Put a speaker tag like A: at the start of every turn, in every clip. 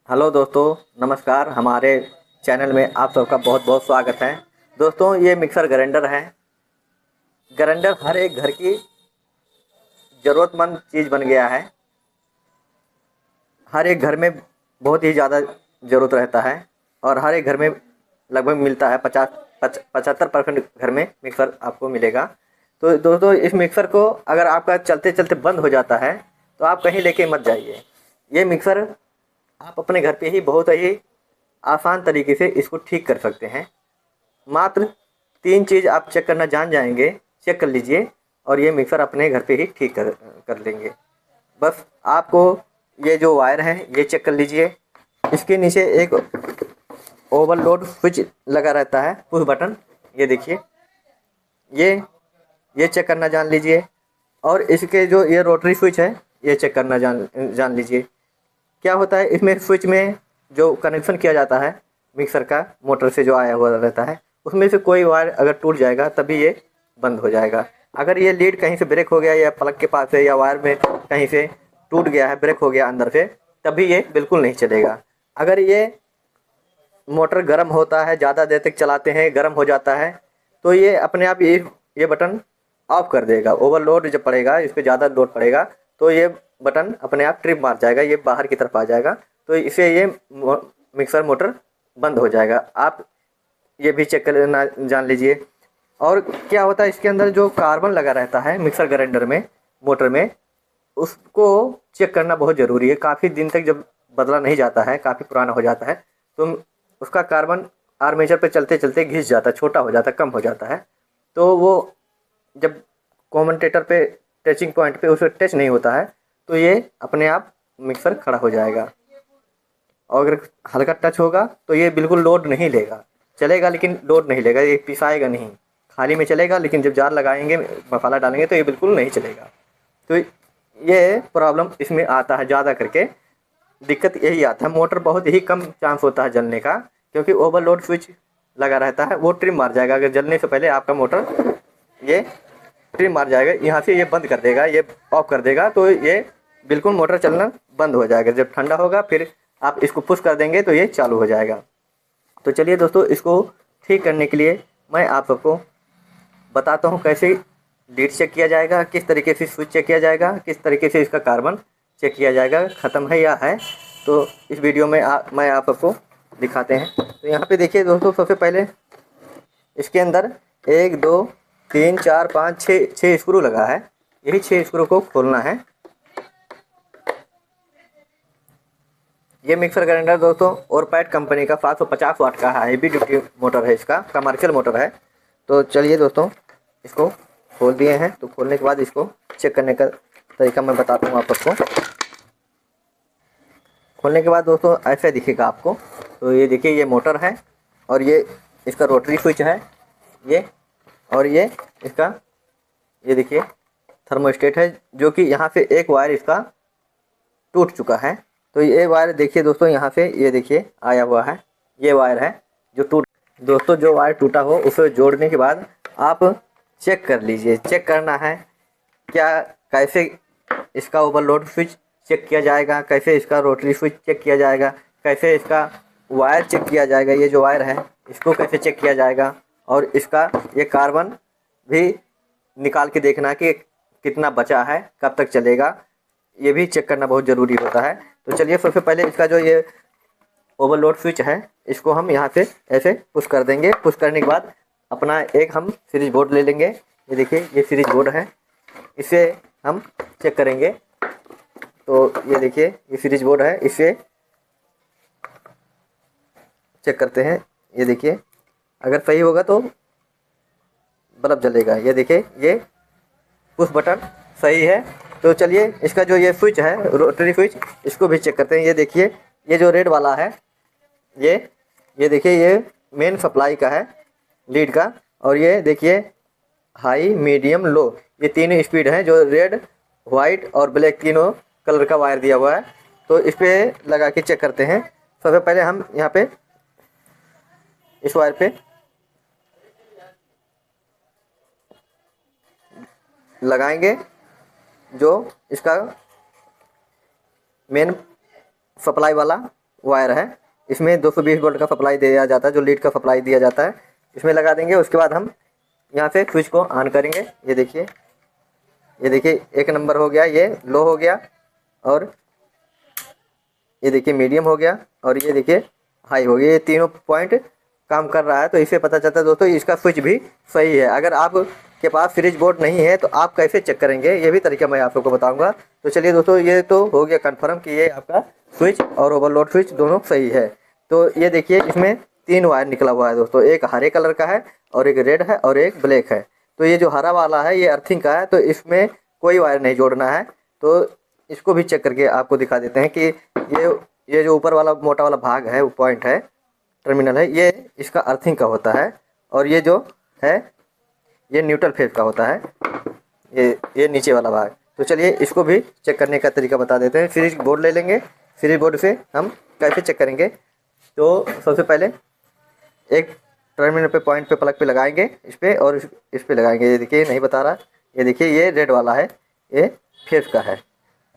A: Hello दोस्तों, नमस्कार। हमारे चैनल में आप सबका बहुत बहुत स्वागत है। दोस्तों, ये मिक्सर ग्राइंडर है। ग्राइंडर हर एक घर की ज़रूरतमंद चीज़ बन गया है। हर एक घर में बहुत ही ज़्यादा ज़रूरत रहता है और हर एक घर में लगभग मिलता है। 75% घर में मिक्सर आपको मिलेगा। तो दोस्तों, इस मिक्सर को अगर आपका चलते चलते बंद हो जाता है तो आप कहीं लेके मत जाइए। ये मिक्सर आप अपने घर पे ही बहुत ही आसान तरीके से इसको ठीक कर सकते हैं। मात्र 3 चीज़ आप चेक करना जान जाएंगे, चेक कर लीजिए और ये मिक्सर अपने घर पे ही ठीक कर कर लेंगे। बस आपको ये जो वायर है ये चेक कर लीजिए। इसके नीचे एक ओवरलोड स्विच लगा रहता है, पुश बटन। ये देखिए, ये ये चेक करना जान लीजिए। और इसके जो ये रोटरी स्विच है ये चेक करना जान जान लीजिए। क्या होता है, इसमें स्विच में जो कनेक्शन किया जाता है मिक्सर का मोटर से जो आया हुआ रहता है, उसमें से कोई वायर अगर टूट जाएगा तभी ये बंद हो जाएगा। अगर ये लीड कहीं से ब्रेक हो गया या प्लग के पास है या वायर में कहीं से टूट गया है, ब्रेक हो गया अंदर से, तभी ये बिल्कुल नहीं चलेगा। अगर ये मोटर गर्म होता है, ज़्यादा देर तक चलाते हैं, गर्म हो जाता है, तो ये अपने आप ये बटन ऑफ कर देगा। ओवरलोड जब पड़ेगा, इस पर ज़्यादा लोड पड़ेगा तो ये बटन अपने आप ट्रिप मार जाएगा, ये बाहर की तरफ आ जाएगा। तो इसे ये मिक्सर मोटर बंद हो जाएगा। आप ये भी चेक करना जान लीजिए। और क्या होता है, इसके अंदर जो कार्बन लगा रहता है मिक्सर ग्राइंडर में, मोटर में, उसको चेक करना बहुत ज़रूरी है। काफ़ी दिन तक जब बदला नहीं जाता है, काफ़ी पुराना हो जाता है, तो उसका कार्बन आर्मेचर पे चलते चलते घिस जाता है, छोटा हो जाता है, कम हो जाता है। तो वो जब कॉमेंटेटर पे टचिंग पॉइंट पे उसे टच नहीं होता है तो ये अपने आप मिक्सर खड़ा हो जाएगा। और अगर हल्का टच होगा तो ये बिल्कुल लोड नहीं लेगा, चलेगा लेकिन लोड नहीं लेगा, ये पिसाएगा नहीं। खाली में चलेगा लेकिन जब जार लगाएंगे, मसाला डालेंगे तो ये बिल्कुल नहीं चलेगा। तो ये प्रॉब्लम इसमें आता है ज़्यादा करके। दिक्कत यही आता है, मोटर बहुत ही कम चांस होता है जलने का, क्योंकि ओवरलोड स्विच लगा रहता है, वो ट्रिम मार जाएगा। अगर जलने से पहले आपका मोटर ये ट्रिम मार जाएगा, यहाँ से ये बंद कर देगा, ये ऑफ कर देगा, तो ये बिल्कुल मोटर चलना बंद हो जाएगा। जब ठंडा होगा फिर आप इसको पुश कर देंगे तो ये चालू हो जाएगा। तो चलिए दोस्तों, इसको ठीक करने के लिए मैं आप सबको बताता हूँ कैसे लीड चेक किया जाएगा, किस तरीके से स्विच चेक किया जाएगा, किस तरीके से इसका कार्बन चेक किया जाएगा, ख़त्म है या है। तो इस वीडियो में मैं आप सबको दिखाते हैं। तो यहाँ पे देखिए दोस्तों, सबसे पहले इसके अंदर 1 2 3 4 5 6 स्क्रू लगा है। यही 6 स्क्रू को खोलना है। ये मिक्सर ग्राइंडर दोस्तों ओरपैट कंपनी का 750 वाट का हैवी ड्यूटी मोटर है, इसका कमर्शियल मोटर है। तो चलिए दोस्तों, इसको खोल दिए हैं। तो खोलने के बाद इसको चेक करने का तरीका मैं बताता हूँ आप सबको। खोलने के बाद दोस्तों ऐसे दिखेगा आपको। तो ये देखिए, ये मोटर है और ये इसका रोटरी स्विच है ये, और ये इसका ये देखिए थर्मोस्टेट है, जो कि यहाँ से एक वायर इसका टूट चुका है। तो ये वायर देखिए दोस्तों, यहाँ से ये देखिए आया हुआ है, ये वायर है जो टूट। दोस्तों, जो वायर टूटा हो उसे जोड़ने के बाद आप चेक कर लीजिए। चेक करना है क्या, कैसे इसका ओवरलोड स्विच चेक किया जाएगा, कैसे इसका रोटरी स्विच चेक किया जाएगा, कैसे इसका वायर चेक किया जाएगा, ये जो वायर है इसको कैसे चेक किया जाएगा, और इसका ये कार्बन भी निकाल के देखना कि कितना बचा है, कब तक चलेगा, ये भी चेक करना बहुत ज़रूरी होता है। तो चलिए, सबसे पहले इसका जो ये ओवरलोड स्विच है इसको हम यहाँ से ऐसे पुश कर देंगे। पुश करने के बाद अपना एक हम सीरीज बोर्ड ले लेंगे। ये देखिए, ये सीरीज बोर्ड है, इसे हम चेक करेंगे। तो ये देखिए, ये सीरीज बोर्ड है, इसे चेक करते हैं। ये देखिए, अगर सही होगा तो बल्ब जलेगा। ये देखिए, ये पुश बटन सही है। तो चलिए, इसका जो ये स्विच है रोटरी स्विच, इसको भी चेक करते हैं। ये देखिए, ये जो रेड वाला है ये देखिए, ये मेन सप्लाई का है लीड का। और ये देखिए हाई मीडियम लो, ये तीनों स्पीड हैं, जो रेड वाइट और ब्लैक तीनों कलर का वायर दिया हुआ है। तो इस पर लगा के चेक करते हैं। सबसे पहले हम यहाँ पे इस वायर पे लगाएंगे जो इसका मेन सप्लाई वाला वायर है, इसमें 220 वोल्ट का सप्लाई दिया जाता है, जो लीड का सप्लाई दिया जाता है, इसमें लगा देंगे। उसके बाद हम यहाँ से स्विच को ऑन करेंगे। ये देखिए, ये देखिए 1 नंबर हो गया, ये लो हो गया, और ये देखिए मीडियम हो गया, और ये देखिए हाई हो गया। ये तीनों पॉइंट काम कर रहा है, तो इससे पता चलता है दोस्तों इसका स्विच भी सही है। अगर आप के पास फ्रिज बोर्ड नहीं है तो आप कैसे चेक करेंगे, ये भी तरीका मैं आप लोग को बताऊंगा। तो चलिए दोस्तों, ये तो हो गया कंफर्म कि ये आपका स्विच और ओवरलोड स्विच दोनों सही है। तो ये देखिए इसमें 3 वायर निकला हुआ है दोस्तों, एक हरे कलर का है और एक रेड है और एक ब्लैक है। तो ये जो हरा वाला है ये अर्थिंग का है, तो इसमें कोई वायर नहीं जोड़ना है। तो इसको भी चेक करके आपको दिखा देते हैं कि ये जो ऊपर वाला मोटा वाला भाग है, वो पॉइंट है, टर्मिनल है, ये इसका अर्थिंग का होता है, और ये जो है ये न्यूट्रल फेज का होता है, ये नीचे वाला भाग। तो चलिए इसको भी चेक करने का तरीका बता देते हैं। फ्रिज बोर्ड ले लेंगे, फ्रिज बोर्ड से हम कैसे चेक करेंगे। तो सबसे पहले एक टर्मिनल पे पॉइंट पे प्लग पे लगाएंगे, इस पे और इस पे लगाएंगे। ये देखिए नहीं बता रहा, ये देखिए ये रेड वाला है, ये फेज का है,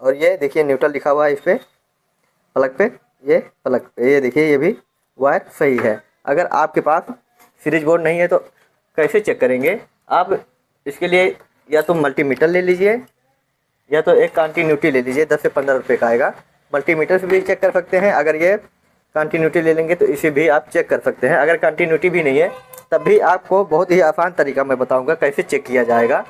A: और ये देखिए न्यूट्रल लिखा हुआ है इस पे प्लग पे, ये प्लग पे। ये देखिए ये भी वायर सही है। अगर आपके पास फ्रिज बोर्ड नहीं है तो कैसे चेक करेंगे आप, इसके लिए या तो मल्टीमीटर ले लीजिए या तो एक कंटिन्यूटी ले लीजिए, 10 से 15 रुपये का आएगा। मल्टीमीटर से भी चेक कर सकते हैं, अगर ये कंटिन्यूटी ले लेंगे तो इसे भी आप चेक कर सकते हैं। अगर कंटिन्यूटी भी नहीं है तब भी आपको बहुत ही आसान तरीका मैं बताऊंगा कैसे चेक किया जाएगा।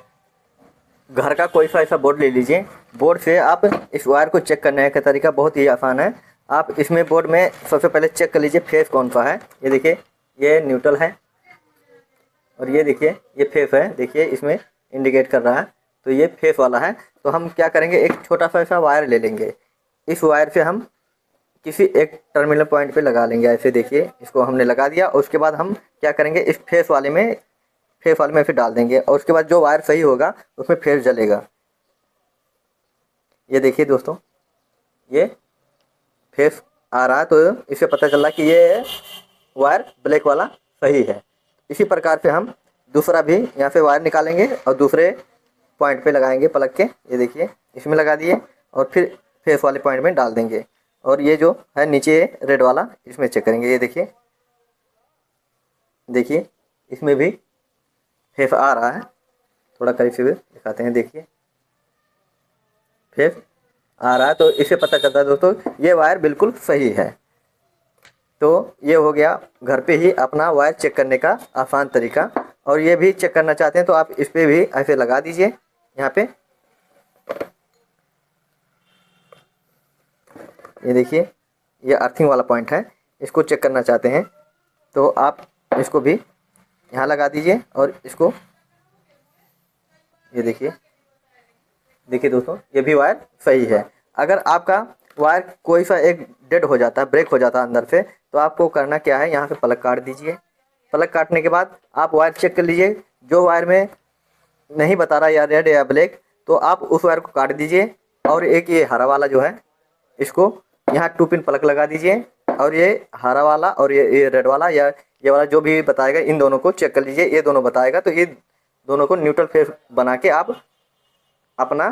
A: घर का कोई सा ऐसा बोर्ड ले लीजिए, बोर्ड से आप इस वायर को चेक करने का तरीका बहुत ही आसान है। आप इसमें बोर्ड में सबसे पहले चेक कर लीजिए फेस कौन सा है। ये देखिए ये न्यूट्रल है, और ये देखिए ये फेस है, देखिए इसमें इंडिकेट कर रहा है, तो ये फेस वाला है। तो हम क्या करेंगे, एक छोटा सा ऐसा वायर ले लेंगे, इस वायर से हम किसी एक टर्मिनल पॉइंट पे लगा लेंगे। ऐसे देखिए इसको हमने लगा दिया, और उसके बाद हम क्या करेंगे, इस फेस वाले में फिर डाल देंगे, और उसके बाद जो वायर सही होगा उसमें फेस जलेगा। ये देखिए दोस्तों ये फेस आ रहा है, तो इससे पता चल रहा कि ये वायर ब्लैक वाला सही है। इसी प्रकार से हम दूसरा भी यहाँ से वायर निकालेंगे और दूसरे पॉइंट पे लगाएंगे प्लग के। ये देखिए इसमें लगा दिए और फिर फेस वाले पॉइंट में डाल देंगे, और ये जो है नीचे रेड वाला इसमें चेक करेंगे। ये देखिए, देखिए इसमें भी फेस आ रहा है, थोड़ा करीब से भी दिखाते हैं। देखिए फेस आ रहा है, तो इससे पता चलता है दोस्तों ये वायर बिल्कुल सही है। तो ये हो गया घर पे ही अपना वायर चेक करने का आसान तरीका। और ये भी चेक करना चाहते हैं तो आप इस पे भी ऐसे लगा दीजिए यहाँ पे। ये देखिए ये अर्थिंग वाला पॉइंट है, इसको चेक करना चाहते हैं तो आप इसको भी यहाँ लगा दीजिए, और इसको ये देखिए, देखिए दोस्तों ये भी वायर सही है। अगर आपका वायर कोई सा एक डेड हो जाता है, ब्रेक हो जाता है अंदर से, तो आपको करना क्या है, यहाँ से प्लग काट दीजिए। प्लग काटने के बाद आप वायर चेक कर लीजिए, जो वायर में नहीं बता रहा या रेड या ब्लैक, तो आप उस वायर को काट दीजिए। और एक ये हरा वाला जो है, इसको यहाँ 2 पिन प्लग लगा दीजिए, और ये हरा वाला और ये रेड वाला या ये वाला जो भी बताएगा, इन दोनों को चेक कर लीजिए। ये दोनों बताएगा तो ये दोनों को न्यूट्रल फेस बना के आप अपना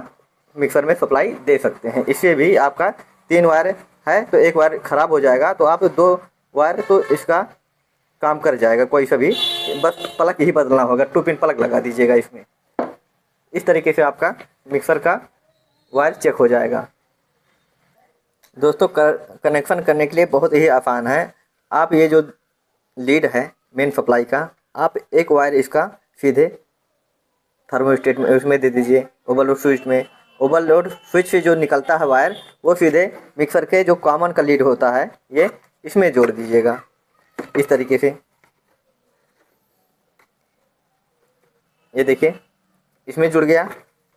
A: मिक्सर में सप्लाई दे सकते हैं। इससे भी आपका 3 वायर है तो एक वायर ख़राब हो जाएगा, तो आप 2 वायर तो इसका काम कर जाएगा कोई सा भी, बस प्लग ही बदलना होगा। 2 पिन प्लग लगा दीजिएगा इसमें। इस तरीके से आपका मिक्सर का वायर चेक हो जाएगा। दोस्तों कनेक्शन करने के लिए बहुत ही आसान है। आप ये जो लीड है मेन सप्लाई का, आप एक वायर इसका सीधे थर्मोस्टेट में उसमें दे दीजिए, ओवरलोड स्विच में। ओवरलोड स्विच से जो निकलता है वायर, वो सीधे मिक्सर के जो कॉमन का लीड होता है, ये इसमें जोड़ दीजिएगा इस तरीके से। ये देखिए इसमें जुड़ गया,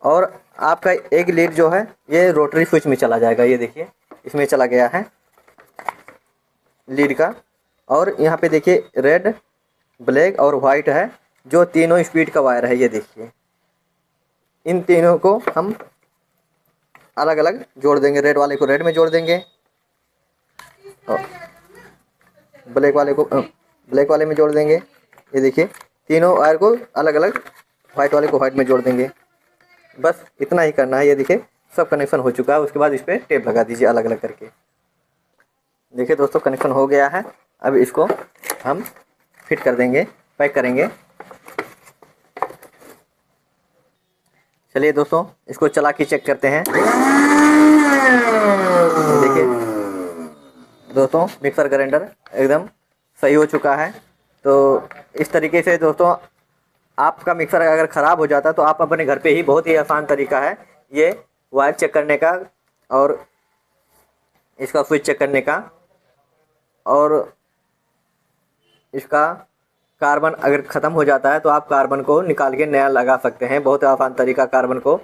A: और आपका एक लीड जो है ये रोटरी स्विच में चला जाएगा। ये देखिए इसमें चला गया है लीड का। और यहाँ पे देखिए रेड, ब्लैक और वाइट है, जो तीनों स्पीड का वायर है। ये देखिए इन तीनों को हम अलग अलग जोड़ देंगे। रेड वाले को रेड में जोड़ देंगे, और ब्लैक वाले को ब्लैक वाले में जोड़ देंगे। ये देखिए तीनों वायर को अलग अलग, वाइट वाले को वाइट में जोड़ देंगे। बस इतना ही करना है। ये देखिए सब कनेक्शन हो चुका है। उसके बाद इस पर टेप लगा दीजिए अलग अलग करके। देखिए दोस्तों कनेक्शन हो गया है। अब इसको हम फिट कर देंगे, पैक करेंगे। चलिए दोस्तों इसको चला के चेक करते हैं। देखिए दोस्तों मिक्सर ग्राइंडर एकदम सही हो चुका है। तो इस तरीके से दोस्तों आपका मिक्सर अगर ख़राब हो जाता है तो आप अपने घर पे ही, बहुत ही आसान तरीका है ये वायर चेक करने का और इसका स्विच चेक करने का, और इसका कार्बन अगर ख़त्म हो जाता है तो आप कार्बन को निकाल के नया लगा सकते हैं। बहुत आसान तरीका कार्बन को